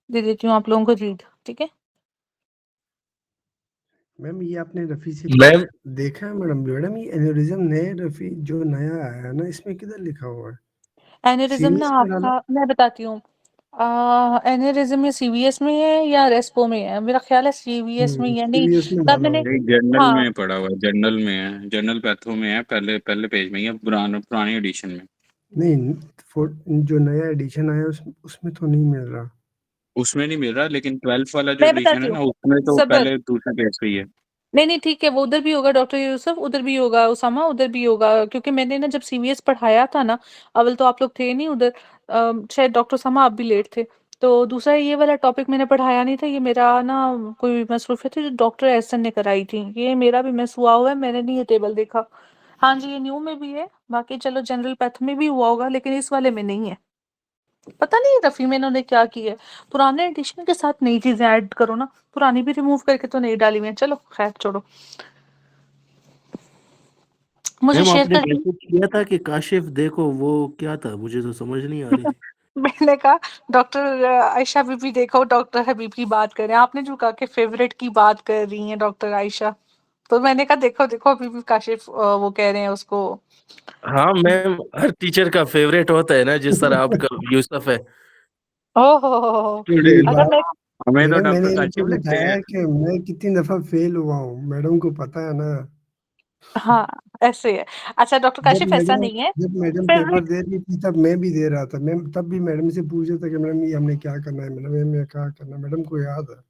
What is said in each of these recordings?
दे देती हूँ आप लोगों को रीड, ठीक है? मैम ये आपने रफ़ी से मैम देखा है मैडम ये एन्युरिज्म नए रफ़ी जो नया आया है ना, इसमें किधर लिखा हुआ है? एनेरिज्म ना सीवीएस में डाला? आपका मैं बताती हूँ। एनेरिज्म ये सीवीएस में है या रेस्पो में है? मेरा ख्याल है सीवीएस में ही है। नहीं, सीवीएस में तब डाला मैंने होगा। नहीं, जर्नल हाँ, में पड़ा हुआ है, जर्नल में है, जर्नल पैथो में है, पहले पहले पेज में ही है, पुरानी एडिशन में। नहीं, जो नया एडिशन आया उसमें तो नहीं मिल रहा। उसमें नहीं मिल रहा, लेकिन 12th वाला जो मैं एडिशन बताती है हूँ। ना, उसमें तो सबर पहले दूसरे पेज पे ही है। नहीं, ठीक है, वो उधर भी होगा डॉक्टर यूसुफ, उधर भी होगा उसामा, उधर भी होगा, क्योंकि मैंने ना जब सीवीएस पढ़ाया था ना, अव्वल तो आप लोग थे नहीं उधर, शायद डॉक्टर उसामा आप भी लेट थे। तो दूसरा ये वाला टॉपिक मैंने पढ़ाया नहीं था, ये मेरा ना कोई मसरूफियत थी जो डॉक्टर एहसन ने कराई थी, ये मेरा भी मिस हुआ हुआ है, मैंने नहीं ये टेबल देखा। हाँ जी, ये न्यू में भी है, बाकी चलो जनरल पैथ में भी हुआ होगा, लेकिन इस वाले में नहीं है। पता नहीं रफ़ी में इन्होंने क्या किया है, पुराने एडिशन के साथ नई चीज़ें ऐड करो ना, पुरानी भी रिमूव करके तो नहीं डाली हुई हैं, चलो खैर छोड़ो। मुझे मैम शेयर आपने कर दी। मैसेज किया था कि काशिफ देखो, वो क्या था मुझे तो समझ नहीं आ रही थी। मैंने कहा डॉक्टर आयशा बीबी देखो, डॉक्टर हबीब की बात कर रहे हैं, आपने जो कहा कि फेवरेट की बात कर रही हैं डॉक्टर आयशा, तो मैंने कहा देखो देखो अभी भी काशिफ वो कह रहे हैं उसको। हाँ मैम, हर टीचर का फेवरेट होता है ना, जिस तरह आपका यूसुफ है। ओहो, मेरी अगर बात मैं हमें तो मैडम मैंने डॉक्टर इनको काशिफ लगते बताया हैं। है कि मैं कितनी दफ़ा फेल हुआ हूँ, मैडम को पता है ना। हाँ, ऐसे है। अच्छा डॉक्टर जब काशिफ ऐसा मैडम नहीं है। जब मैडम पेपर फेवरेट दे रही थी तब मैं भी दे रहा था। मैं तब भी मैडम से पूछ रहा था कि मैडम ये हमने क्या करना है, मैडम ये क्या करना है, मैडम को याद है।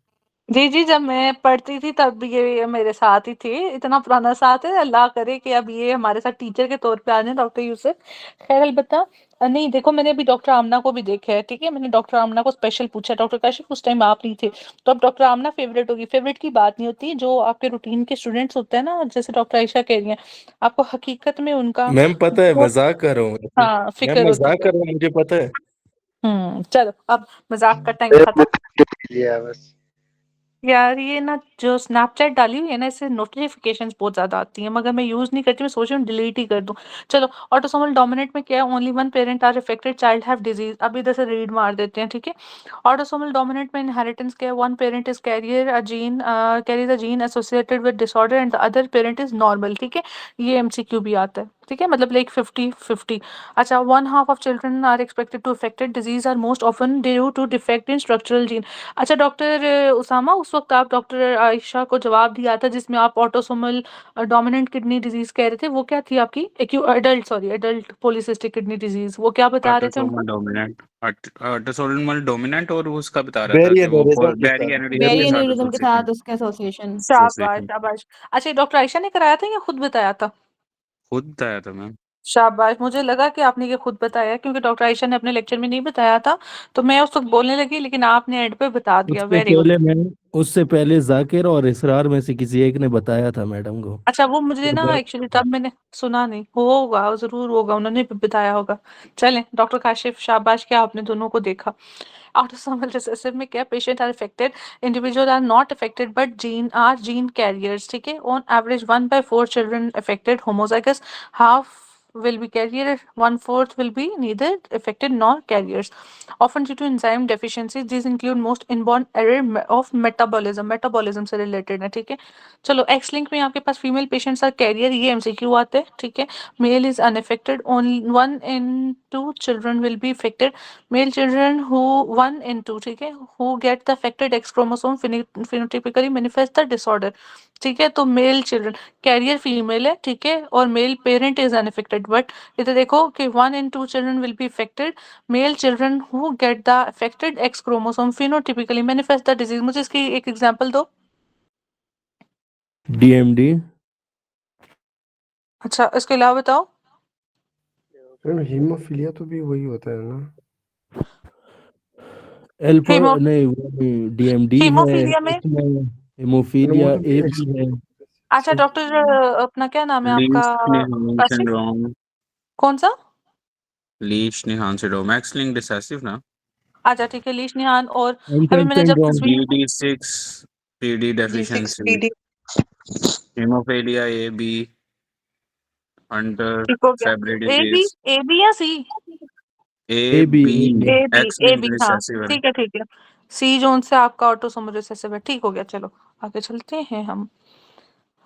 जी, जब मैं पढ़ती थी तब भी ये मेरे साथ ही थे, इतना पुराना साथ है, अल्लाह करे कि अब ये हमारे साथ टीचर के तौर पे आ जाएँ डॉक्टर यूसुफ। ख़ैर अलबत्ता नहीं देखो मैंने अभी डॉक्टर आमना को भी देखा है, ठीक है? मैंने डॉक्टर आमना को स्पेशल पूछा, डॉक्टर काशिफ उस टाइम आप नहीं थे, तो अब डॉक्टर आमना फ़ेवरेट होगी, फ़ेवरेट की बात नहीं होती, जो आपके रूटीन के स्टूडेंट्स होते हैं ना, जैसे डॉक्टर आयशा कह रही हैं, आपको हकीकत में उनका मैम पता है, जो मजाक कर रहा हूँ वैसे। हाँ, मैम फ़िक्र होती मजाक है। कर रहा हूँ, मुझे पता है। चलो अब मज़ाक का टाइम खत्म। कीजिए बस। यार ये ना जो स्नैपचैट डाली हुई है ना इससे नोटिफिकेशंस बहुत ज्यादा आती हैं मगर मैं यूज नहीं करती मैं सोच रही हूँ डिलीट ही कर दूं। चलो ऑटोसोमल डोमिनेंट में क्या है only one parent are affected child have disease अब इधर से रीड मार देते हैं ठीक है। ऑटोसोमल डोमिनेंट में इनहेरिटेंस क्या है one parent is carrier a gene carries a gene associated with disorder and the other parent is normal ठीक है। ये एमसीक्यू भी आता है ठीक है मतलब लाइक 50-50। अच्छा one half of children are expected to affected disease are most often due to defect in structural gene. अच्छा डॉक्टर उसामा उस वक़्त आप डॉक्टर आयशा को जवाब दिया था जिसमें आप ऑटोसोमल डोमिनेंट किडनी डिज़ीज़ कह रहे थे, वो क्या थी आपकी? एडल्ट पॉलीसिस्टिक किडनी डिज़ीज़ वो क्या बता रहे थे उनका? ऑटोसोमल डोमिनेंट और वो उसका बता रहा था वेरी कि वो एनोरिज्म के बैरी साथ, एनेरिज्म वेरी के वेरी साथ एन्यूरिज्म के एसोसिएटेड साथ उसका एसोसिएशन। शाबाश, एसोसिएशन शाबाश। अच्छा ये डॉक्टर आयशा ने कराया था या खुद बताया था? खुद बताया था मैम। शाबाश, मुझे लगा कि आपने ये खुद बताया है क्योंकि डॉक्टर आयशा ने अपने लेक्चर में नहीं बताया था, तो मैं उस वक़्त बोलने लगी लेकिन आपने एंड पे बता दिया, वेरी गुड। उससे पहले जाकिर और इसरार में से किसी एक ने बताया था मैडम को। अच्छा वो मुझे तो ना एक्चुअली तब मैंने सुना नहीं, होगा ज़रूर होगा, उन्होंने भी बताया होगा। चलें डॉक्टर काशिफ शाबाश क्या आपने दोनों को देखा। Autosomal recessive में क्या patient are affected, individual are not affected but gene carriers ठीक है on average 1/4 children affected homozygous half will be carrier 1/4 will be neither affected nor carriers often due to enzyme deficiencies these include most inborn error of metabolism से related है ठीक है। चलो x link में आपके पास फीमेल पेशेंट्स आर कैरियर ये MCQ आते हैं ठीक है। Male is unaffected only 1 in 2 children will be affected male children who 1 in 2 ठीक है who get the affected X chromosome phenotypically manifest the disorder ठीक है। तो मेल चिल्ड्रन कैरियर फीमेल है ठीक है और male parent is unaffected but इधर देखो कि 1 in 2 children will be affected male children who get the affected X chromosome phenotypically manifest the disease। मुझे इसकी एक एग्जांपल दो। डीएमडी। अच्छा इसके अलावा बताओ। मैम हीमोफीलिया तो भी वही होता है ना? एल्फो हीमो नहीं, वो नहीं, डीएमडी है हीमोफीलिया में उसमें, मैडम वो हेमोफीलिया तो ए भी भी है। अच्छा डॉक्टर अपना क्या नाम है आपका? लीश निहान काशिफ सिंड्रोम। कौन सा? लीश निहान सिंड्रोम एक्स लिंक्ड रिसेसिव ना। अच्छा ठीक है लीश निहान और अभी हंटर मैंने जब सिंड्रोम। तस्वीर BD6 PD G6 deficiency PD haemophilia A B Hunter ठीक हो गया। फेब्री AB डिजीज AB या C? A A B B A B. AB X linked AB हाँ रिसेसिव है। ठीक है ठीक है। सी जोन से आपका ऑटोसोमल रिसेसिव है, ठीक हो गया। चलो आगे चलते हैं हम।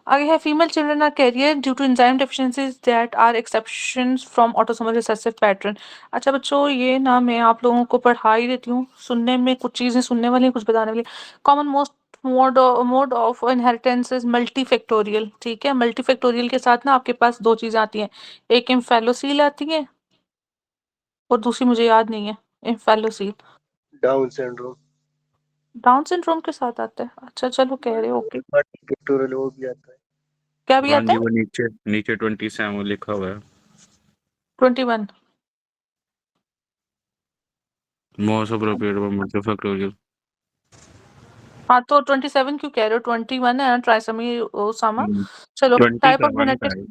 आगे है female children are carrier due to enzyme deficiencies that are exceptions from autosomal recessive pattern. अच्छा बच्चों, ये ना मैं आप लोगों को पढ़ा ही देती हूँ, सुनने में कुछ चीजें सुनने वाली हैं, कुछ बताने वाली। Common most mode of inheritance is multifactorial. ठीक है, मल्टीफैक्टोरियल के साथ ना आपके पास दो चीजें आती हैं, एक इम्फेलोसील आती है और दूसरी मुझे याद नहीं है। इम्फेलोसील डाउन सिंड्रोम, डाउन सिंड्रोम के साथ आता है। अच्छा चलो कह रहे हो, ओके। पिक्टोरियल वो भी आता है। क्या भी हाँ आता जी, है? वो नीचे नीचे 27 लिखा हुआ है। 21। Most appropriate multifactorial. हाँ तो 27 क्यों कह रहे हो? 21 है ट्राइसमी ओसामा। चलो टाइप ऑफ 27 जेनेटिक। है।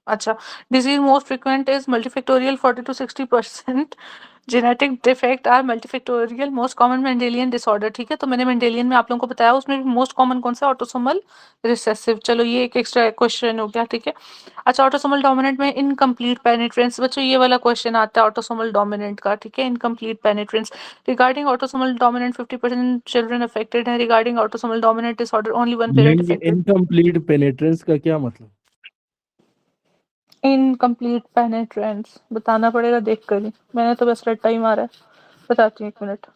अच्छा, disease most frequent is multifactorial 40 to 60%। Genetic defect are multifactorial most common Mendelian disorder. ठीक है, तो मैंने मेंडेलियन में आप लोगों को बताया, उसमें भी मोस्ट कॉमन कौन सा? Autosomal recessive. चलो ये एक एक्स्ट्रा क्वेश्चन हो गया, ठीक है। अच्छा, ऑटोसोमल डोमिनेंट में इनकम्प्लीट पेनिट्रेंस। बच्चों ये वाला क्वेश्चन आता है ऑटोसोमल डोमिनेंट का, ठीक है। Incomplete penetrance regarding autosomal dominant 50% children affected है। Regarding autosomal dominant disorder only one parent ma'am ये अफेक्टेड। इनकम्प्लीट पेनिट्रेंस का क्या मतलब? इनकम्प्लीट पेनिट्रेंस बताना पड़ेगा देख कर ही, मैंने तो बस रट्टा ही मारा है। बताती हूँ, एक मिनट।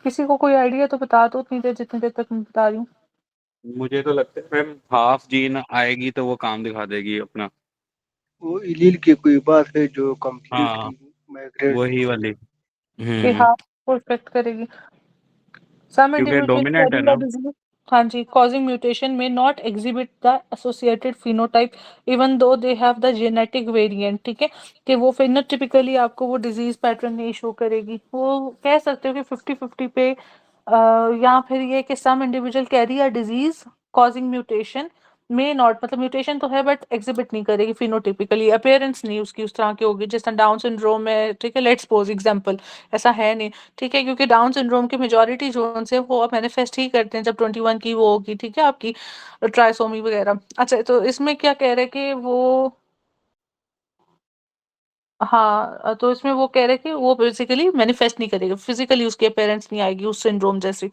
किसी को कोई आइडिया तो बता दो, उतनी देर जितनी देर तक मैं बता रही हूँ। मुझे तो लगता है मैम हाफ जीन आएगी तो वो काम दिखा देगी अपना। वो इलील की कोई बात है जो हाँ कम्प्लीटली माइग्रेट वही वाली। कि हम्म। हाँ को इफेक्ट करेगी। Some क्योंकि individuals डोमिनेंट है carrying a ना। disease, हाँ जी, causing mutation may not exhibit the associated phenotype even though they have the genetic variant। ठीक है, कि वो phenotypically आपको वो disease pattern नहीं शो करेगी। वो कह सकते हो कि 50-50 पे या फिर ये कि some individual carry a disease causing mutation may not, मतलब म्यूटेशन तो है बट एग्जिबिट नहीं करेगी फिनोटिपिकली, अपेयरेंस नहीं उसकी उस तरह की होगी जिस तरह डाउन सिंड्रोम में। ठीक है, लेट्स सपोज एग्जांपल, ऐसा है नहीं। ठीक है, क्योंकि डाउन सिंड्रोम की मेजॉरिटी जोन से वो मैनिफेस्ट ही करते हैं जब 21 की वो होगी, ठीक है, आपकी ट्राइसोमी वगैरह। अच्छा, तो इसमें क्या कह रहे हैं कि वो, हाँ तो इसमें वो कह रहे हैं कि वो बेसिकली मैनिफेस्ट नहीं करेगा, फिजिकली उसके अपेयरेंस नहीं आएगी उस सिंड्रोम जैसी,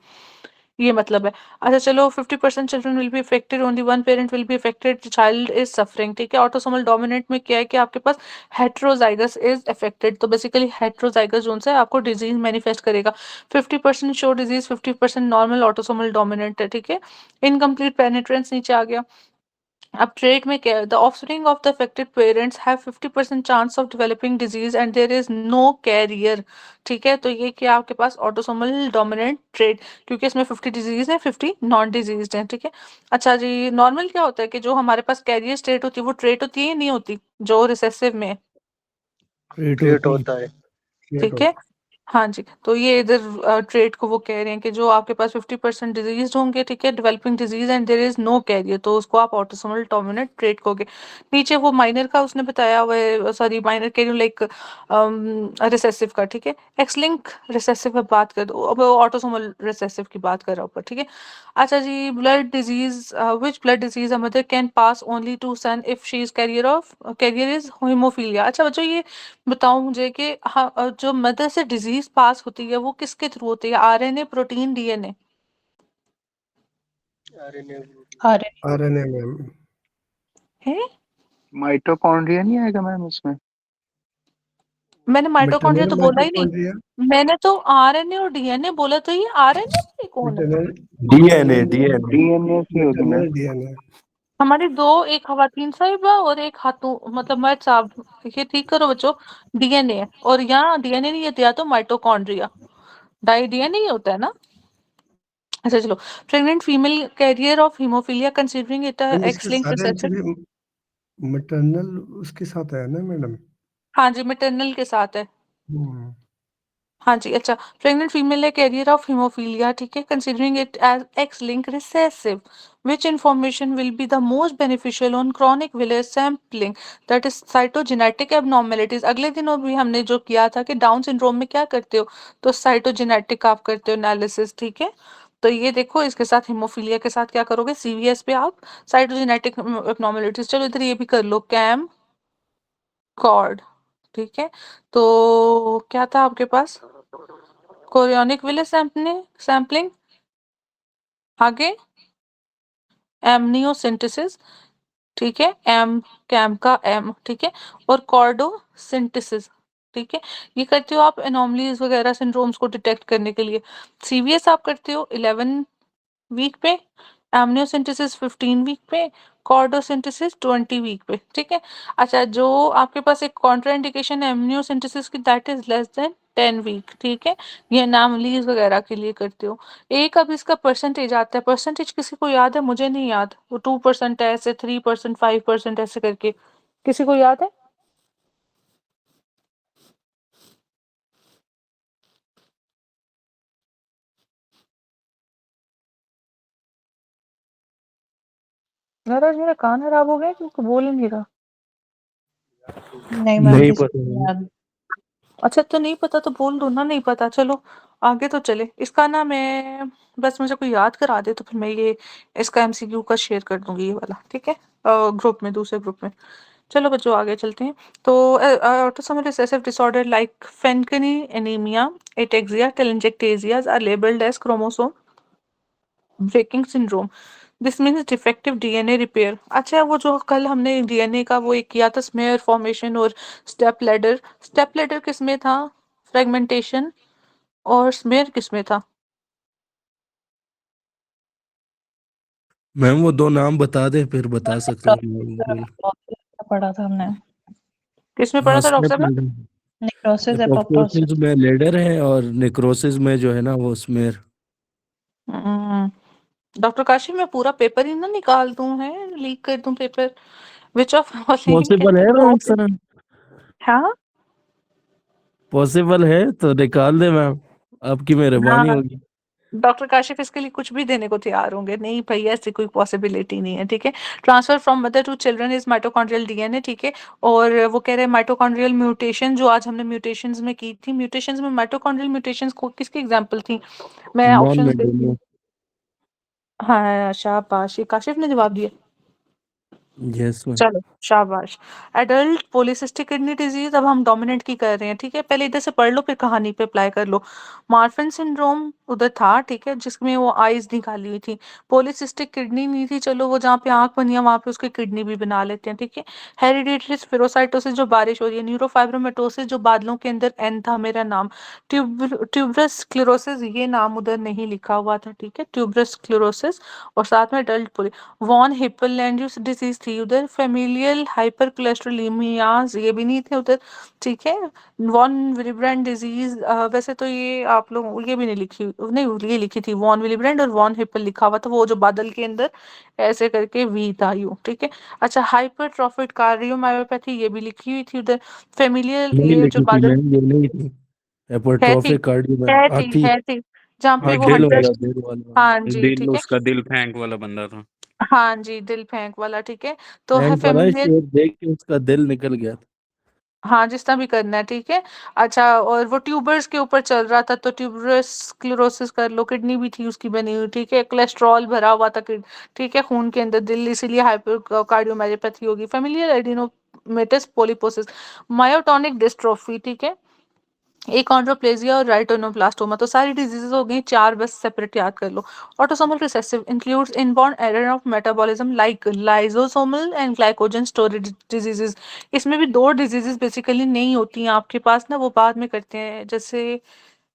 ये मतलब है। अच्छा चलो, 50% children will be affected, only one parent will be affected, child is suffering. ठीक है, ऑटोसोमल डोमिनेंट में क्या है कि आपके पास हेट्रोजाइगस इज अफेक्टेड, तो बेसिकली हेट्रोजाइगस जोन से आपको डिजीज मैनिफेस्ट करेगा। 50% show disease, 50% normal autosomal dominant है। ठीक है, इनकम्प्लीट पेनिट्रेंस नीचे आ गया। अब ट्रेट में क्या है? The offspring of the affected parents have 50% chance of developing disease and there is no carrier. ठीक है, तो ये क्या आपके पास ऑटोसोमल डोमिनेंट ट्रेट, क्योंकि इसमें 50 डिजीज है, 50 नॉन डिजीज है। ठीक है, अच्छा जी, नॉर्मल क्या होता है कि जो हमारे पास कैरियर स्टेट होती है वो ट्रेट होती है या नहीं होती, जो रिसेसिव में है? क्रिएट होता है। ठीक है, हाँ जी, तो ये इधर ट्रेट को वो कह रहे हैं कि जो आपके पास 50% डिजीज होंगे, ठीक है, developing disease and there is no carrier, तो उसको आप ऑटोसोमल डोमिनेंट ट्रेट कहोगे। नीचे वो माइनर का उसने बताया हुआ है, sorry minor carrier like recessive का। ठीक है, एक्स लिंक रिसेसिव अब बात कर दो, अब ऑटोसोमल रिसेसिव की बात कर रहा हूँ ऊपर। ठीक है, अच्छा जी, blood disease, which blood disease a mother can pass only to son if she is carrier is haemophilia. अच्छा बच्चों, ये बताओ मुझे कि हाँ, जो मदर से डिजीज पास होती है वो किसके थ्रू होती है? RNA, protein, DNA? RNA RNA RNA ma'am. है। माइटोकॉन्ड्रिया नहीं आएगा मैम इसमें? मैंने माइटोकॉन्ड्रिया मैटरनल तो बोला ही नहीं, माइटोकॉन्ड्रिया, मैंने तो आरएनए और डीएनए बोला, तो ये आरएनए में कौन है? मैटरनल डीएनए डीएनए डीएनए से होगी मैम। Maternal DNA. हमारी दो, एक खवातीन साहिबा और एक खातून, मतलब मर्द साहब। ये ठीक करो बच्चों, डीएनए है, और यहाँ डीएनए नहीं है दिया तो माइटोकॉन्ड्रिया, डाई डीएनए ही होता है ना। अच्छा चलो, pregnant female carrier of haemophilia considering it ma'am x इसके लिंक्ड सारे रिसेसिव। एक्चुअली मैटरनल उसके साथ है ना मैडम। हाँ जी, मैटरनल के साथ है। हम्म। हाँ जी, अच्छा, प्रेग्नेंट फीमेल है कैरियर ऑफ हीमोफीलिया, ठीक है, considering it as X link recessive, which information will be the most beneficial on chronic village sampling, that is cytogenetic abnormalities। अगले दिनों भी हमने जो किया था कि डाउन सिंड्रोम में क्या करते हो, तो साइटोजेनेटिक आप करते हो एनालिसिस। ठीक है, तो ये देखो इसके साथ हीमोफीलिया के साथ क्या करोगे, सीवीएस पे आप साइटोजेनेटिक एब्नॉर्मलिटीज, चलो इधर ये भी कर लो, कैम कॉर्ड, ठीक है। तो क्या था आपके पास, कोरियोनिक विले सैम्पलिंग, आगे एमनियोसिंथेसिस, ठीक है, एम कैम का एम, ठीक है, और कॉर्डोसिंथेसिस, ठीक है। ये करते हो आप एनोमलीज वगैरह सिंड्रोम्स को डिटेक्ट करने के लिए। सीवीएस आप करते हो 11 वीक पे, एमनियोसिंथेसिस 15 वीक पे, कॉर्डोसिंथेसिस 20 वीक पे, ठीक है। अच्छा, जो आपके पास एक कॉन्ट्राइंडिकेशन है एमनियोसिंथेसिस की, that is less than 10 week, ठीक है। ये एनामलीज वगैरह के लिए करते हो। एक अब इसका परसेंटेज आता है, परसेंटेज किसी को याद है, मुझे नहीं याद, वो 2% है ऐसे, 3%, 5% ऐसे करके, किसी को याद है? नाराज, मेरा कान खराब हो गया क्योंकि बोल ही नहीं रहा। नहीं मैम, नहीं किसी पता को मैम। याद। अच्छा, तो नहीं पता तो बोल दो ना, नहीं पता, चलो आगे तो चले। इसका ना मैं, बस मुझे कोई याद करा दे तो फिर मैं ये इसका एमसीक्यू का शेयर कर दूंगी ये वाला, ठीक है, ग्रुप में, दूसरे ग्रुप में। चलो बच्चों आगे चलते हैं। तो autosomal recessive disorder like Fanconi anaemia, ataxia, telangiectasias are labelled as chromosome breaking syndrome. This means defective DNA repair. अच्छा, वो जो कल हमने डीएनए का वो एक किया था, स्मेयर फॉर्मेशन और स्टेप लैडर किस में था, फ्रेगमेंटेशन, और स्मेयर किस में था? मैम वो दो नाम बता दे फिर बता सकते हैं कि बोल। पढ़ा था हमने। किस में हाँ, पढ़ा था डॉक्टर साहब? Necrosis, apoptosis. एपोप्टोसिस में लेडर है और नेक्रोसिस में जो है ना वो स्मेर। डॉक्टर काशी, मैं पूरा पेपर ही ना निकाल दूं, है लीक कर दूं पेपर, विच ऑफ पॉसिबल है मैम इस तरह? हाँ पॉसिबल है तो निकाल दे मैम, आपकी मेहरबानी हाँ, होगी। डॉक्टर काशिफ इसके लिए कुछ भी देने को तैयार होंगे। नहीं भैया, ऐसी कोई पॉसिबिलिटी नहीं है, ठीक है। Transfer from mother to children is mitochondrial DNA, ठीक है। और वो कह रहे हैं माइटोकॉन्ड्रियल म्यूटेशन, जो आज हमने म्यूटेशंस में की थी, म्यूटेशंस में माइटोकॉन्ड्रियल म्यूटेशंस को किसकी एग्जांपल थी, मैं नॉन ऑप्शंस देती हूँ। मेंडेलियन। हाँ शाबाश, ये काशिफ ने जवाब दिया। Yes ma'am. चलो शाबाश। एडल्ट पॉलीसिस्टिक किडनी डिजीज, अब हम डोमिनेंट की कर रहे हैं, ठीक है। पहले इधर से पढ़ लो फिर कहानी पे अप्लाई कर लो। मार्फन सिंड्रोम उधर था, ठीक है, जिसमें वो आईज निकाली हुई थी। पॉलीसिस्टिक किडनी नहीं थी, चलो वो जहाँ पे आंख बनी है वहां पे उसकी किडनी भी बना लेते हैं, ठीक है। हेरिडिटरी स्पेरोसाइटोसिस, जो बारिश हो रही है। न्यूरोफाइब्रोमेटोसिस, जो बादलों के अंदर एन था, मेरा नाम। ट्यूबरस स्क्लेरोसिस, ये नाम उधर नहीं लिखा हुआ था, ठीक है, ट्यूबरस स्क्लेरोसिस। और साथ में एडल्ट वॉन हिप्परलैंडिस डिजीज थी उधर। फेमिलियल हाइपर कोलेस्ट्रोलीमियाज, ये भी नहीं थे उधर, ठीक है। वॉन विलिब्रेंड डिजीज, वैसे तो ये आप लोग ये भी नहीं लिखी, नहीं ये लिखी थी वॉन विलिब्रेंड, और वॉन हिप्पर लिखा हुआ था, वो जो बादल के अंदर ऐसे करके वी था यू, ठीक है। अच्छा, हाइपरट्रॉफिक कार्डियोमायोपैथी, ये भी लिखी हुई थी उधर। फेमिलियल, नहीं ये जो लिखी थी बादल मैम, ये नहीं थी। है थी, हाइपरट्रोफिक कार्डियो में आती। है थी, जहाँ पे हाँ, वो दिल हंटर, वाला, दिल वाला। हाँ जी दिल, ठीक है, उसका दिल फेंक वाला बंदा था। हाँ जी दिल फेंक वाला, ठीक है। तो है हैंग वाला फेमिलियल, शेर देख के उसका दिल निकल गया था। हाँ जिस तरह भी करना है, ठीक है। अच्छा, और वो ट्यूबर्स के ऊपर चल रहा था, तो ट्यूबरस स्क्लेरोसिस कर लो, किडनी भी थी उसकी बनी हुई, ठीक है। कोलेस्ट्रॉल भरा हुआ था ठीक है, खून के अंदर, दिल, इसीलिए हाइपर कार्डियोमायोपैथी होगी। फेमिलियल एडिनोमेटस पोलिपोसिस, मायोटोनिक डिस्ट्रोफी, ठीक है, एकॉन्ड्रोप्लेजिया और राइटोनोब्लास्टोमा। तो सारी डिजीजेस हो गई चार, बस सेपरेट याद कर लो। Autosomal recessive includes inborn error of metabolism like lysosomal and glycogen storage diseases. इसमें भी दो डिजीजेस बेसिकली नहीं होती हैं आपके पास ना, वो बाद में करते हैं, जैसे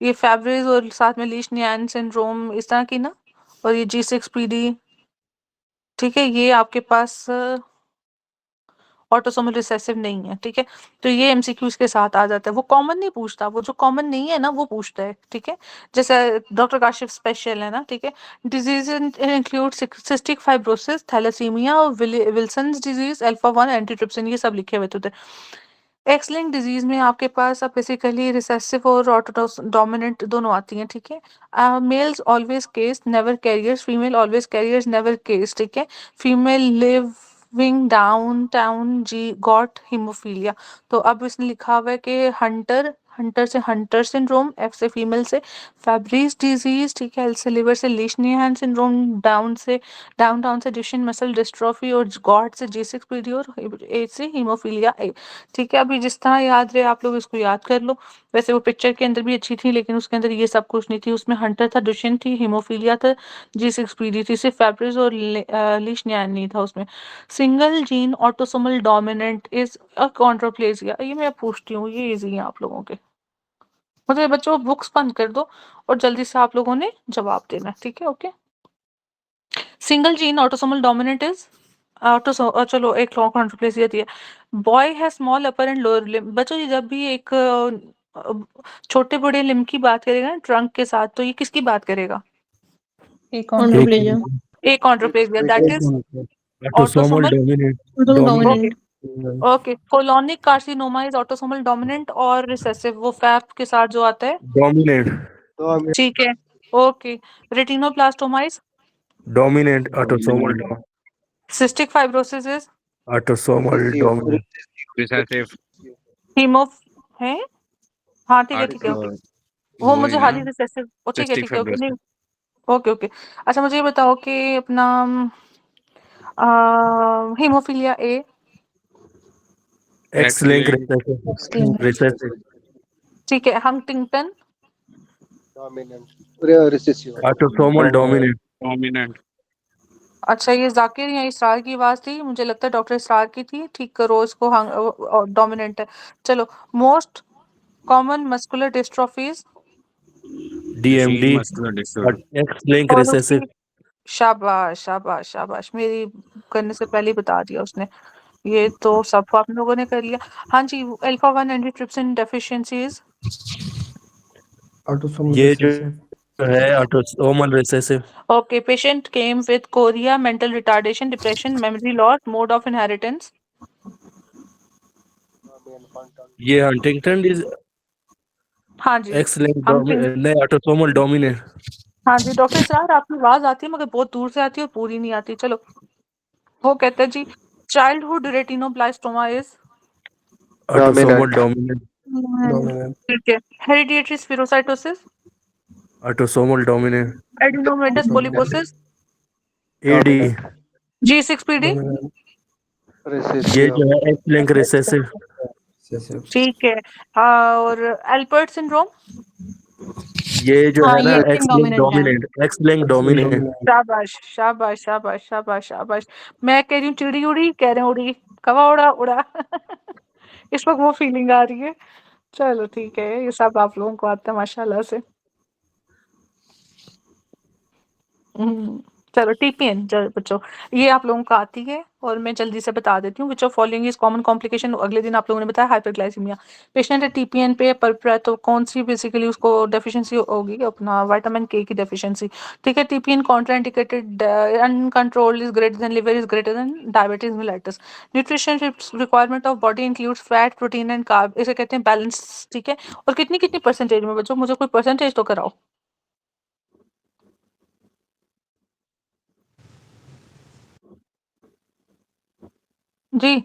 ये फैब्रिज और साथ में लीश-न्यान सिंड्रोम, इस तरह की ना, और ये G6PD, ठीक है, ये आपके पास ऑटोसोमल रिसेसिव नहीं है, ठीक है। तो ये एमसीक्यू इसके साथ आ जाता है, वो कॉमन नहीं पूछता, वो जो कॉमन नहीं है ना वो पूछता है, ठीक है। जैसे डॉक्टर काशिफ स्पेशल है ना, ठीक है। Disease include cystic fibrosis, thalassaemia, Wilson's disease, alpha 1 antitrypsin, ये सब लिखे हुए थे उधर। एक्स-लिंक्ड डिजीज में आपके पास अब बेसिकली रिसेसिव और डोमिनेंट दोनों आती हैं, ठीक है। Males always case never carriers, female always carriers never case, ठीक है। Female living down town G got haemophilia. तो अब इसने लिखा हुआ है कि हंटर हंटर से हंटर सिंड्रोम, एफ से फीमेल से फैब्रीज डिजीज, ठीक है, एल से लिवर से लीशनियन सिंड्रोम, डाउन से डिशन मसल डिस्ट्रॉफी और गॉड से G6PD और ए से हीमोफीलिया ए। ठीक है, अभी जिस तरह याद रहे आप लोग इसको याद कर लो। वैसे वो पिक्चर के अंदर भी अच्छी थी लेकिन उसके अंदर ये सब कुछ नहीं थी, उसमें हंटर था, डिशन थी, हीमोफीलिया था, G6PD थी, सिर्फ फैब्रीज और लीशनियन नहीं था उसमें। Single gene autosomal dominant is a chondroplasia, ये मैं पूछती हूँ, ये इजी है आप लोगों के। मुझे बच्चों बुक्स बंद कर दो और जल्दी से आप लोगों ने जवाब देना है, ठीक है? Okay, single gene autosomal dominant is चलो एक कॉन्ट्रोप्लेजिया दी है। बॉय है small upper and lower limb. बच्चों ये जब भी एक छोटे बड़े लिम्ब की बात करेगा ना ट्रंक के साथ, तो ये किसकी बात करेगा? एक Chondroplasia. एक chondroplasia, that is autosomal autosomal dominant Autosomal okay dominant. Okay. Colonic carcinoma is autosomal dominant और रिसेसिव, वो फैप के साथ जो आता है, डोमिनेंट ठीक है, okay. Retinoblastoma is dominant autosomal cystic fibrosis is autosomal dominant recessive haemo है, हाँ ठीक है ठीक है ओके। वो वही मुझे ना हाली रिसेसिव, ओ ठीक है सिस्टिक ठीक है ओके, नहीं फाइब्रोसिस ओके ओके। अच्छा मुझे ये बताओ कि अपना haemophilia A, x link recessive ठीक है, Huntington dominant recessive autosomal dominant dominant अच्छा ये जाकिर या इसरार की आवाज थी, मुझे लगता है डॉक्टर इसरार की थी, ठीक करो इसको, डोमिनेंट है। चलो, most common muscular dystrophies DMD muscular dystrophy X link और रिसेसिव उसकी, शाबाश शाबाश शाबाश, मेरी करने से पहले ही बता दिया उसने, ये तो सब आप लोगों ने कर लिया। हाँ जी, अल्फा 1 एंटीट्रिप्सिन डेफिशिएंसीज, ऑटोसोमल ये जो रिसेसिव है autosomal recessive okay. Patient came with Korea, mental retardation, depression, memory loss, mode of inheritance, ये हंटिंगटन डिज हाँ जी एक्स लिंक हंटिंग, नहीं ऑटोसोमल डोमिनेंट हाँ जी डॉक्टर इसरार आपकी आवाज आती है मगर बहुत दूर से आती है और पूरी नहीं आती। चलो, वो कहते हैं जी childhood retinoblastoma is, autosomal dominant dominant ठीक है। Hereditary spherocytosis, autosomal dominant adenomatous polyposis, AD G6PD, dominant ये रिसेसिव जो है एक्स लिंक रिसेसिव रिसेसिव ठीक है। और एल्पर्ट सिंड्रोम, ये जो हाँ है ना ये एक्स X लिंक dominant है। डोमिनेंट एक्स लिंक डोमिनेंट शाबाश शाबाश शाबाश शाबाश शाबाश। मैं कह रही हूँ चिड़ी उड़ी, कह रहे हैं उड़ी, कवा उड़ा उड़ा इस वक्त वो फीलिंग आ रही है। चलो ठीक है, ये सब आप लोगों को आता है माशाल्लाह से। चलो टीपीएन, चलो बच्चों ये आप लोगों को आती है और मैं जल्दी से बता देती हूँ। Which of following is common complication, अगले दिन आप लोगों ने बताया हाइपरग्लाइसीमिया। पेशेंट है टीपीएन पे पर तो कौन सी बेसिकली उसको डेफिशिएंसी होगी, अपना विटामिन के की डेफिशिएंसी। ठीक है, TPN contraindicated, uncontrolled is greater then liver is greater then diabetes mellitus. Nutrition requirement of body includes fat protein and carb, इसे कहते हैं बैलेंस। ठीक है, और कितनी कितनी परसेंटेज में बच्चों, मुझे कोई परसेंटेज तो कराओ जी।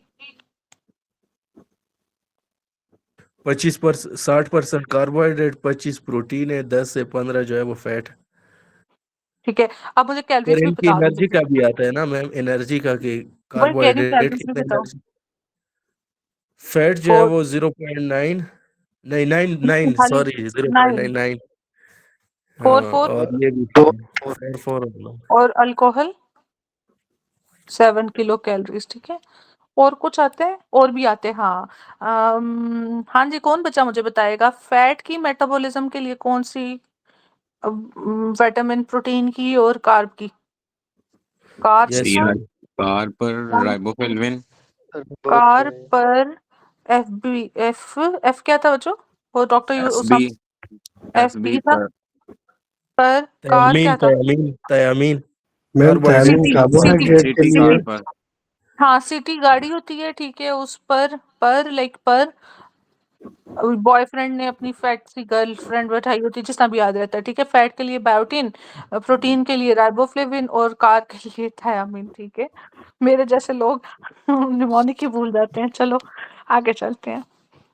60% कार्बोहाइड्रेट 25 प्रोटीन है 10 से 15 जो है वो फैट है। ठीक है, अब मुझे फिर कैलोरीज भी इनकी बता दो एनर्जी का भी आता है ना मैम, एनर्जी का कि वही कह रही हूँ, कार्बोहाइड्रेट कैलोरीज भी कितने बताओ। एनर्जी, फैट जो है 4 वो 0.9 नहीं 9 खाली सॉरी 9 0.99 4 हाँ 4 और ये भी 4 और अल्कोहल 7 किलो कैलोरीज। ठीक है, और कुछ आते हैं, और भी आते हैं हाँ। हाँ जी, कौन बच्चा मुझे बताएगा फैट की मेटाबॉलिज्म के लिए कौन सी, विटामिन प्रोटीन की और कार्ब की? कार्ब यस पर, कार पर राइबोफ्लाविन कार्ब पर एफ बी एफ एफ क्या था बच्चों, वो doctor FB F FB B था, पर कार क्या था? Thiamine ma'am carbohydrate thiamine city city carbohydrate के सिटी लिए कार सिटी, पर हाँ सिटी गाड़ी होती है, ठीक है, उस पर लाइक पर बॉयफ्रेंड ने अपनी फैट सी गर्लफ्रेंड बैठाई होती है, जितना भी याद रहता है। ठीक है, फैट के लिए बायोटिन, प्रोटीन के लिए राइबोफ्लेविन और कार के लिए थायामीन। ठीक है, मेरे जैसे लोग निमोनिक ही भूल जाते हैं। चलो आगे चलते हैं।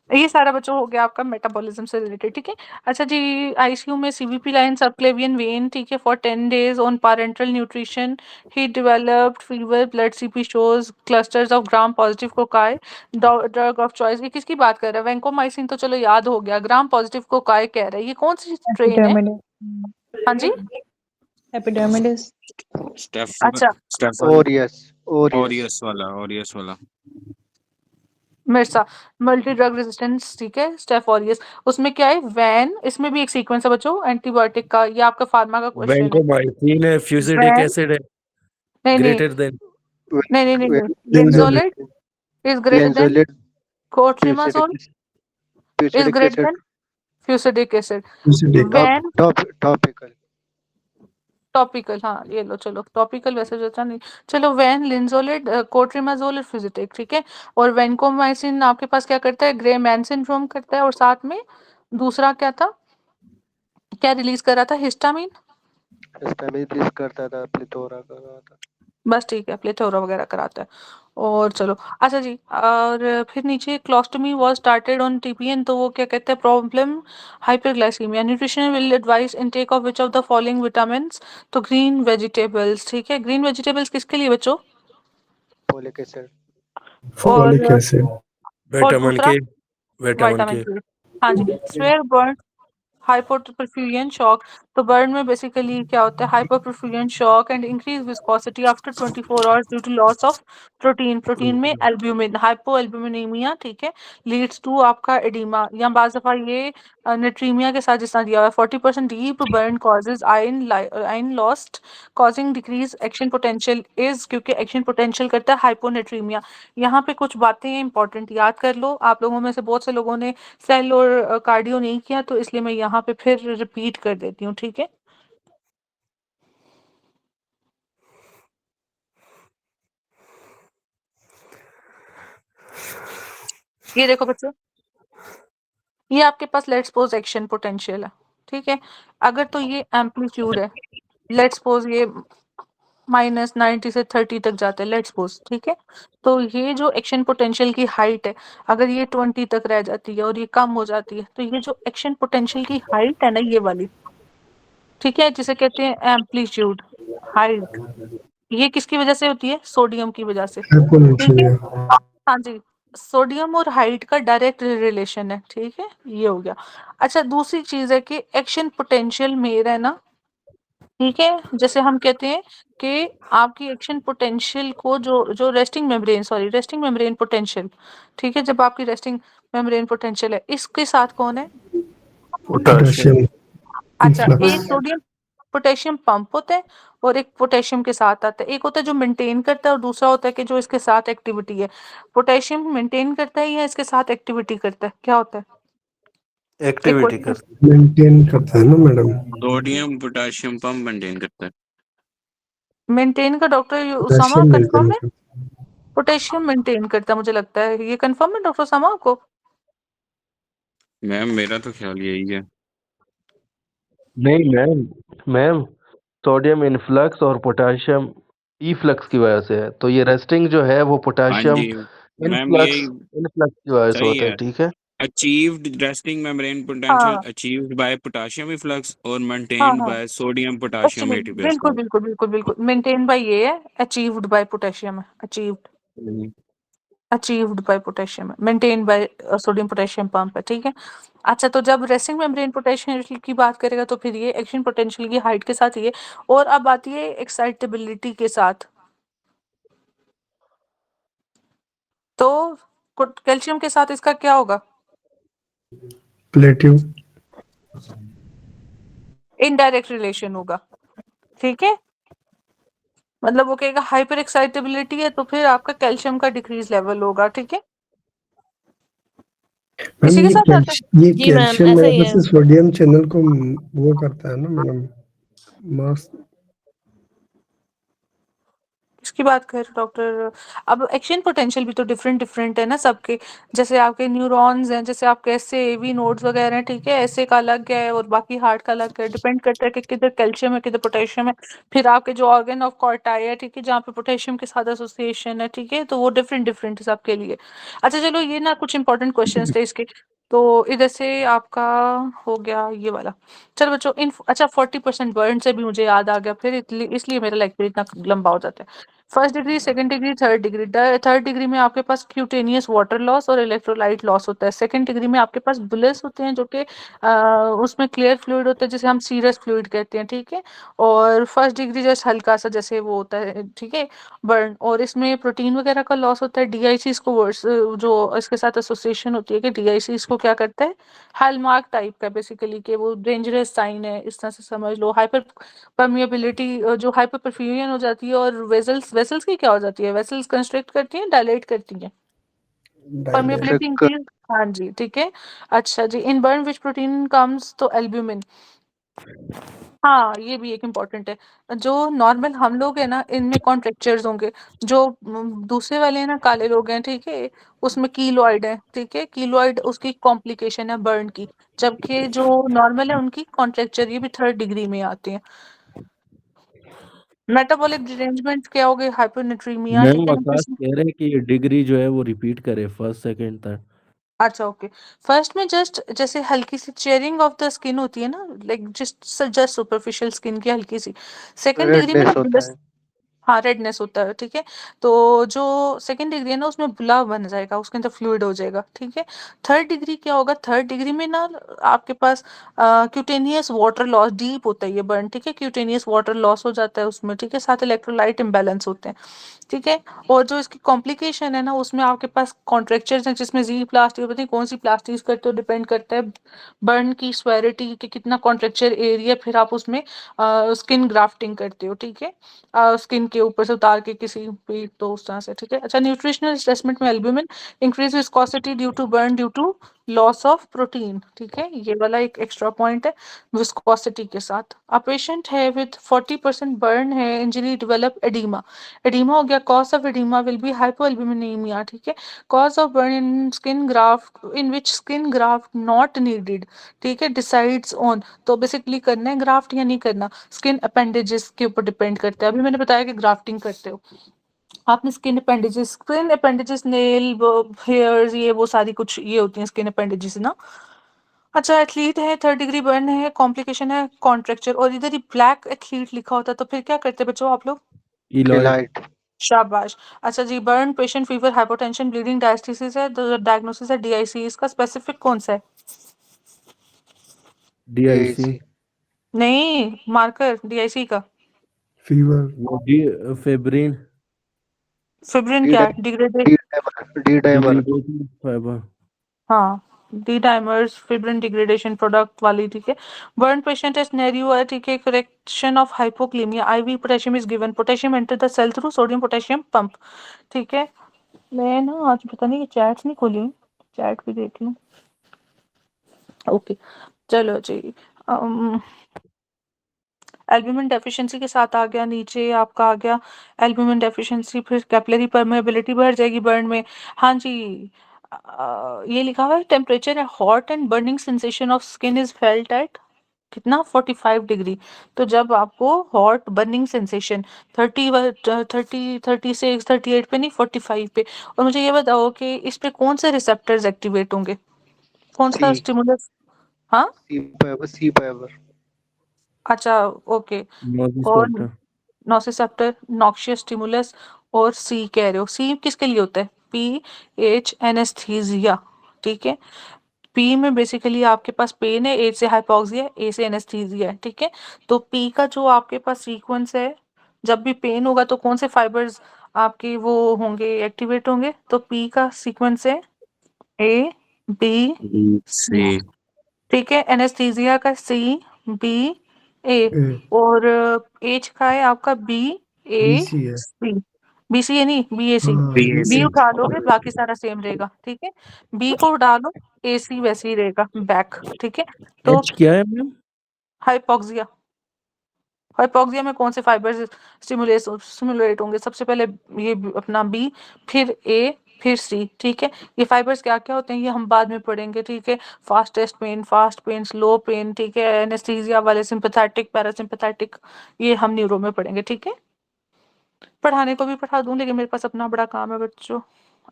ये सारा बच्चों हो गया आपका मेटाबॉलिज्म से रिलेटेड, ठीक है। अच्छा जी, आईसीयू में सीबीपी लाइन सबक्लेवियन वेन, ठीक है, for 10 days on parental nutrition, he developed fever, blood CP shows clusters of gram positive cocci, drug of choice. ये किसकी बात कर रहा है? वैंकोमाइसिन तो चलो याद हो गया, ग्राम पॉजिटिव कोकाई कह रहा है, ये कौन सी स्ट्रेन है? एपिडर्मिडिस। हाँ जी, एपिडर्मिडिस। स्टेफ अच्छा स्टेफ ओरियस ओरियस वाला मिर्सा, मल्टी ड्रग रेजिस्टेंस, ठीक है, स्टेफ ऑरियस। उसमें क्या है? वैन, इसमें भी एक सीक्वेंस है बच्चों एंटीबायोटिक का, ये आपका फार्मा का क्वेश्चन है। वैंकोमाइसिन है, फ्यूसिडिक वैन, एसिड है, नहीं नहीं ग्रेटर देन नहीं नहीं नहीं, Linzolid. Linezolid is greater than linezolid cotrimoxazole is fusidic greater acid than fusidic acid. Fusidic. वैन टॉपिकल टॉपिकल, हाँ ये लो, चलो टॉपिकल वैसे जो था नहीं, चलो वैन, लिंजोलेट, कोट्रिमाजोल और फ्यूजिटिक, ठीक है। और वैनकोमाइसिन आपके पास क्या करता है? ग्रे मैन सिंड्रोम करता है, और साथ में दूसरा क्या था, क्या रिलीज कर रहा था? हिस्टामिन। स्टेबिलिटी करता था, प्लेथोरा कर रहा था। बस ठीक है, प्लेथोरा वगैरह कराता है। और चलो, अच्छा जी, और फिर नीचे colostomy was started on TPN, तो वो क्या कहते हैं? Problem hyperglycaemia, nutrition will advise intake of which of the following vitamins, तो ग्रीन वेजिटेबल्स, ठीक है। ग्रीन वेजिटेबल्स किसके लिए बच्चों? फोलिक एसिड Folic और acid. विटामिन दूसरा K, vitamin vitamin K. K. हाँ जी, स्वेयर बर्न हाइपोperfusion शॉक, तो बर्न में बेसिकली क्या होता है? Hypoperfusion shock and increase viscosity after 24 hours due to loss of protein, protein में एल्ब्यूमिन, हाइपोएल्ब्यूमिनेमिया, ठीक है, लीड्स टू आपका एडिमा, या बाज दफा ये नेट्रीमिया के साथ जितना दिया हुआ है, 40% deep burn causes ion lost causing decrease action potential is, क्योंकि एक्शन पोटेंशियल करता है हाइपोनेट्रीमिया। यहाँ पे कुछ बातें इंपॉर्टेंट याद कर लो, आप लोगों में से बहुत से लोगों ने सेल और कार्डियो नहीं किया, तो इसलिए मैं यहाँ पे फिर रिपीट कर देती हूँ, ठीक है। ये देखो बच्चों, ये आपके पास लेट्स सपोज एक्शन पोटेंशियल है, ठीक है। अगर तो ये एम्पलीट्यूड है, लेट्स सपोज ये -90 से 30 तक जाता है, लेट्स सपोज, ठीक है। तो ये जो एक्शन पोटेंशियल की हाइट है, अगर ये 20 तक रह जाती है और ये कम हो जाती है, तो ये जो एक्शन पोटेंशियल की हाइट है ना, ये वाली, ठीक है, जिसे कहते हैं एम्पलीट्यूड हाइट, ये किसकी वजह से होती है? सोडियम की वजह से, ठीक है। Hyponatremia. हाँ जी, सोडियम और हाइट का डायरेक्ट रिलेशन है, ठीक है, ये हो गया। अच्छा, दूसरी चीज है कि एक्शन पोटेंशियल मेर है ना, ठीक है, जैसे हम कहते हैं कि आपकी एक्शन पोटेंशियल को जो रेस्टिंग मेम्ब्रेन पोटेंशियल, ठीक है, जब आपकी रेस्टिंग मेम्ब्रेन पोटेंशियल है, इसके साथ कौन है? पोटाशियम। Potassium. अच्छा, Efflux. एक सोडियम पोटेशियम पंप होता है, और एक पोटेशियम के साथ आता है। एक होता है जो मेंटेन करता है, और दूसरा होता है कि जो इसके साथ एक्टिविटी है। पोटेशियम मेंटेन करता है या इसके साथ एक्टिविटी करता है? क्या होता है? एक्टिविटी कर Maintain करता है ना madam. Sodium potassium pump maintain करता है। मेंटेन का doctor Usama Potassium confirm maintain है? करता है. पोटेशियम मेंटेन करता है, मुझे लगता है ये कंफर्म है डॉक्टर उसामा आपको? मैम मेरा तो ख्याल यही है। नहीं मैम सोडियम इनफ्लक्स और पोटाशियम इफ्लक्स की वजह से है, तो ये रेस्टिंग जो है वो हाँ पोटाशियम जी मैम, इनफ्लक्स यही इनफ्लक्स की वजह से सही होता है, है। ठीक है। अचीव्ड रेस्टिंग मेम्ब्रेन पोटेंशियल हाँ अचीव्ड बाय पोटेशियम इफ्लक्स और हाँ मेंटेन्ड हाँ, by sodium potassium actually ATPase बिल्कुल पंप। बिल्कुल बिल्कुल बिल्कुल, मेंटेन बाय ये है, अचीव्ड बाय पोटेशियम है, अचीव्ड बाय पोटेशियम है, maintain by sodium potassium pump है, ठीक है। अच्छा, तो जब रेस्टिंग मेम्ब्रेन पोटेंशियल की बात करेगा तो फिर ये एक्शन पोटेंशियल की हाइट के साथ ये, और अब आती है एक्साइटेबिलिटी के साथ, तो कैल्शियम के साथ इसका क्या होगा? Plateau. इनडायरेक्ट रिलेशन होगा, ठीक है। मतलब वो कहेगा हाइपर एक्साइटेबिलिटी है, तो फिर आपका कैल्शियम का डिक्रीज लेवल होगा, ठीक है। मैम इसी के ये साथ आता है, ये जी मैम, कैल्शियम ऐसा मेरे ही ख्याल है। से सोडियम चैनल को वो करता है ना मैडम, मास. किसकी बात कर रहे हो डॉक्टर? अब एक्शन पोटेंशियल भी तो डिफरेंट है ना सबके। जैसे आपके न्यूरॉन्स हैं, जैसे आपके ऐसे एवी नोड्स वगैरह हैं, ठीक है, ऐसे का अलग है और बाकी हार्ट का अलग है। डिपेंड करता है कि किधर कैल्शियम है किधर पोटेशियम है। फिर आपके जो ऑर्गन ऑफ कॉर्टाई है, ठीक है, जहाँ पे पोटेशियम के साथ एसोसिएशन है, ठीक है, तो वो डिफरेंट है सबके लिए। अच्छा चलो, ये ना कुछ इंपॉर्टेंट क्वेश्चंस थे इसके। तो इधर से आपका हो गया ये वाला। चलो बच्चों, इन अच्छा 40% बर्न से भी मुझे याद आ गया, फिर इसलिए मेरा लेक्चर इतना लंबा हो जाता है। First degree, second degree, third degree. Third degree में आपके पास क्यूटेनियस वाटर लॉस और इलेक्ट्रोलाइट लॉस होता है। सेकंड डिग्री में आपके पास बुलेस होते हैं, जो कि उसमें क्लियर फ्लूइड होता है, जिसे हम सीरस फ्लूइड कहते हैं, ठीक है। और फर्स्ट डिग्री जस्ट हल्का सा जैसे वो होता है, ठीक है, बर्न। और इसमें प्रोटीन वगैरह का लॉस होता है। डीआईसीज को जो इसके साथ एसोसिएशन होती है कि डीआईसीज को क्या करता है, हॉलमार्क टाइप का बेसिकली, कि वो डेंजरस साइन है, इस तरह से समझ लो। हाइपर परमिएबिलिटी, जो हाइपर परफ्यूजन हो जाती है। और वेसल्स की क्या हो जाती है, वेसल्स कंस्ट्रिक्ट करती हैं, डायलेट करती हैं, डायलेट परमिएबिलिटी इंक्रीज। हाँ जी, ठीक है। अच्छा जी, इन बर्न विच प्रोटीन कम्स, तो एल्ब्यूमिन। हाँ, ये भी एक इम्पोर्टेंट है। जो नॉर्मल हम लोग है ना, इनमें कॉन्ट्रेक्चर्स होंगे। जो दूसरे वाले हैं ना, काले लोग हैं, ठीक है, उसमें कीलोइड है, ठीक है। कीलोइड उसकी कॉम्प्लिकेशन है बर्न की। जबकि जो नॉर्मल है उनकी कॉन्ट्रेक्चर, ये भी थर्ड डिग्री में आते हैं। मेटाबॉलिक डिरेंजमेंट क्या हो गई, हाइपोनेट्रीमिया, मैम ठीक है। आकाश कह रहे हैं कि ये डिग्री जो है वो रिपीट करे, फर्स्ट सेकंड थर्ड। अच्छा ओके। फर्स्ट में जस्ट जैसे हल्की सी चेयरिंग ऑफ द स्किन होती है ना, लाइक जस्ट सुपरफिशियल स्किन की हल्की सी। सेकंड डिग्री में ना रेडनेस होता है। हाँ, रेडनेस होता है, ठीक है। तो जो सेकंड डिग्री है ना, उसमें बुलाव बन जाएगा, उसके अंदर फ्लूइड हो जाएगा, ठीक है। थर्ड डिग्री क्या होगा, थर्ड डिग्री में ना आपके पास क्यूटेनियस वाटर लॉस, डीप होता है ये बर्न, ठीक है। क्यूटेनियस वाटर लॉस हो जाता है उसमें, ठीक है। साथ इलेक्ट्रोलाइट इम्बैलेंस होते हैं, ठीक है। और जो इसकी कॉम्प्लिकेशन है ना, उसमें आपके पास कॉन्ट्रेक्चर्स हैं, जिसमें जी प्लास्टिक, पता नहीं कौन सी प्लास्टिक करते हो, डिपेंड करता है बर्न की स्वेरिटी कि कितना कॉन्ट्रेक्चर एरिया, फिर आप उसमें स्किन ग्राफ्टिंग करते हो, ठीक है। स्किन के ऊपर से उतार के किसी पे, तो उस तरह से, ठीक है। अच्छा, न्यूट्रिशनल असेसमेंट में albumin increase viscosity due to burn due to loss of protein, ठीक है। ये वाला एक एक्स्ट्रा पॉइंट है विस्कोसिटी के साथ। अ पेशेंट है विद 40% बर्न है, इंजरी डेवलप एडीमा। एडीमा हो गया, cause of oedema will be hypoalbuminaemia, ठीक है। Cause of burn in skin graft in which skin graft not needed, ठीक है, डिसाइड्स ऑन। तो बेसिकली करना है ग्राफ्ट या नहीं करना, स्किन अपेंडेजेस के ऊपर डिपेंड करता है। अभी मैंने बताया कि ग्राफ्टिंग करते हो आपने, स्किन अपेंडेजेस नेल हेयर्स, ये वो सारी कुछ ये होती हैं स्किन अपेंडेजेस ना। अच्छा, एथलीट है, थर्ड डिग्री बर्न है, कॉम्प्लिकेशन है कॉन्ट्रेक्चर। और इधर ही ब्लैक एथलीट लिखा होता है, तो फिर क्या करते बच्चों आप लोग? इलॉइड। इलाइट। शाबाश। अच्छा जी, burn patient fever hypotension bleeding diathesis है, डायग्नोसिस है डीआईसी। इसका स्पेसिफिक कौन सा है? डीआईसी। डीआईसी। नहीं, मार्कर डीआईसी का। Fever D fibrin. Fibrin D क्या है? Degraded. Dimer. D dimer. Degradation fibre. हाँ, D dimers fibrin degradation product वाली, ठीक है। बर्न पेशेंट है, सिनेरियो है, ठीक है, correction of hypokalaemia, IV potassium is given, potassium enter the cell through sodium potassium pump, ठीक है। मैं ना आज पता नहीं, ये चैट्स नहीं खोली हूँ, चैट भी देख लूँ। ओके, चलो जी। एल्ब्यूमिन डेफिशिएंसी के साथ आ गया, नीचे आपका आ गया एल्ब्यूमिन डेफिशिएंसी, फिर कैपिलरी परमेबिलिटी बढ़ जाएगी बर्न में। हाँ जी, ये लिखा हुआ है टेम्परेचर है hot and burning sensation of skin is felt at कितना 45 डिग्री। तो जब आपको हॉट बर्निंग सेंसेशन 36 38 पे नहीं, 45 पे। और मुझे ये बताओ कि इस पे कौन से रिसेप्टर्स एक्टिवेट होंगे, कौन सा सी। स्टिमुलस? हाँ, सी पावर। सी पावर। अच्छा, ओके। और नोसिसेप्टर। नोसिसेप्टर, नॉक्शियस स्टिमुलस, और सी कह रहे हो, सी किसके लिए होता है? पी एच एनेस्थीजिया, ठीक है। पी में बेसिकली आपके पास पेन है, एच से हाइपोक्सिया, ए से एनेस्थीसिया है, ठीक है। तो पी का जो आपके पास सीक्वेंस है, जब भी पेन होगा तो कौन से फाइबर्स आपके वो होंगे, एक्टिवेट होंगे? तो पी का सीक्वेंस है ए बी सी, सी। ठीक है। एनेस्थीसिया का सी बी ए। ए और एच का है आपका बी ए बीसी है सी। बी सी है नहीं, बी ए सी। हाँ B A B C. BC उठा दोगे बाकी सारा सेम रहेगा, ठीक है। बी को डालो, ए सी वैसे ही रहेगा बैक, ठीक है। तो एच क्या है मैम? हाइपोक्सिया, हाइपोक्सिया में कौन से फाइबर्स स्टिमुलेट होंगे? सबसे पहले ये अपना बी, फिर ए, फिर सी, ठीक है। ये फाइबर्स क्या क्या होते हैं ये हम बाद में पढ़ेंगे, ठीक है। फास्ट पेन, स्लो पेन, ठीक है। एनेस्थीसिया वाले सिंपैथेटिक, पैरासिम्पैथेटिक, ये हम न्यूरो में पढ़ेंगे, ठीक है। पढ़ाने को भी पढ़ा दूं लेकिन मेरे पास अपना बड़ा काम है बच्चों।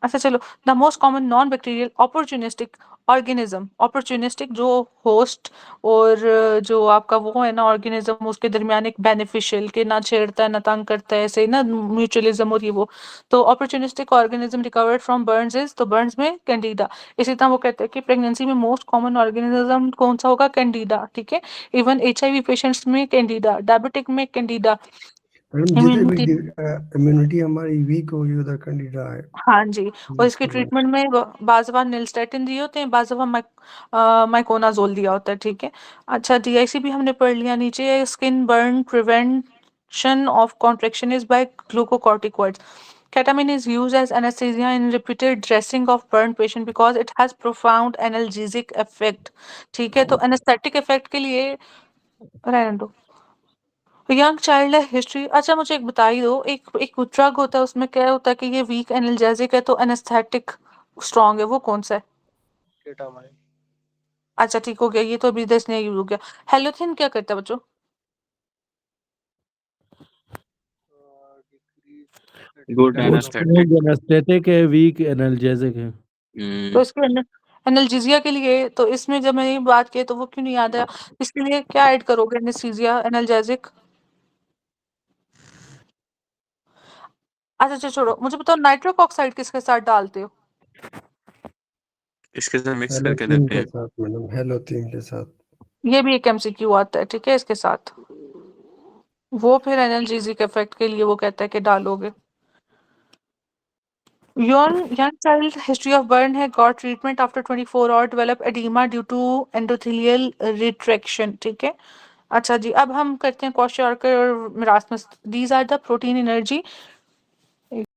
अच्छा चलो, the most common non bacterial opportunistic organism, opportunistic जो होस्ट और जो आपका वो है ना ऑर्गेनिज्म, उसके दरमियान एक बेनिफिशियल के ना छेड़ता है ना तंग करता है, ऐसे ना म्यूचुअलिज्म और ये वो। तो opportunistic organism recovered from burns is, तो बर्न्स में कैंडिडा। इसी तरह वो कहते हैं कि प्रेगनेंसी में मोस्ट कॉमन ऑर्गेनिज्म कौन सा होगा? कैंडिडा, ठीक है। इवन HIV पेशेंट्स में कैंडिडा, डायबिटिक में कैंडिडा। मैडम जितने भी इम्यूनिटी हमारी वीक होगी उधर कैंडिडा है। हाँ जी, और इसके ट्रीटमेंट में बाज़ निल्स्टेटिन दिए होते हैं, बाज़ माइकोनाजोल दिया होता है, ठीक है। अच्छा DIC भी हमने पढ़ लिया। नीचे skin burn prevention of contraction is by glucocorticoids. Ketamine is used as anesthesia in repeated dressing of burned patient because it has profound analgesic effect, ठीक है। तो anesthetic effect के लिए रहने दो। यंग चाइल्ड है हिस्ट्री। अच्छा मुझे एक बता ही दो, एक ड्रग होता है उसमें क्या होता है कि ये वीक एनाल्जेसिक है तो एनेस्थेटिक स्ट्रॉन्ग है, वो कौन सा है? केटामाइन। अच्छा ठीक हो गया, ये तो अभी 10 नहीं यूज हो गया। हेलोथिन क्या करता है बच्चों? Good anaesthetic. एनेस्थेटिक है, वीक एनाल्जेसिक है। तो इसके एनाल्जेसिया के लिए, तो इसमें जब मैंने ये बात की तो वो क्यों नहीं याद आया? इसके लिए क्या ऐड करोगे? Anaesthesia, analgesic. अच्छा छोड़ो, मुझे बताओ नाइट्रिक ऑक्साइड किसके साथ डालते हो? इसके साथ मिक्स करके हेलोथिन देते के हैं। साथ मैडम, हेलोथिन के साथ। ये भी एक MCQ आता है, ठीक है, इसके साथ। वो फिर एनाल्जेसिक इफेक्ट के लिए वो कहता है कि डालोगे। Young child history of burn had got treatment after 24 hour develop edema due to endothelial retraction, ठीक है। अच्छा जी, अब हम करते हैं क्वेश्चन और marasmus. These are the protein energy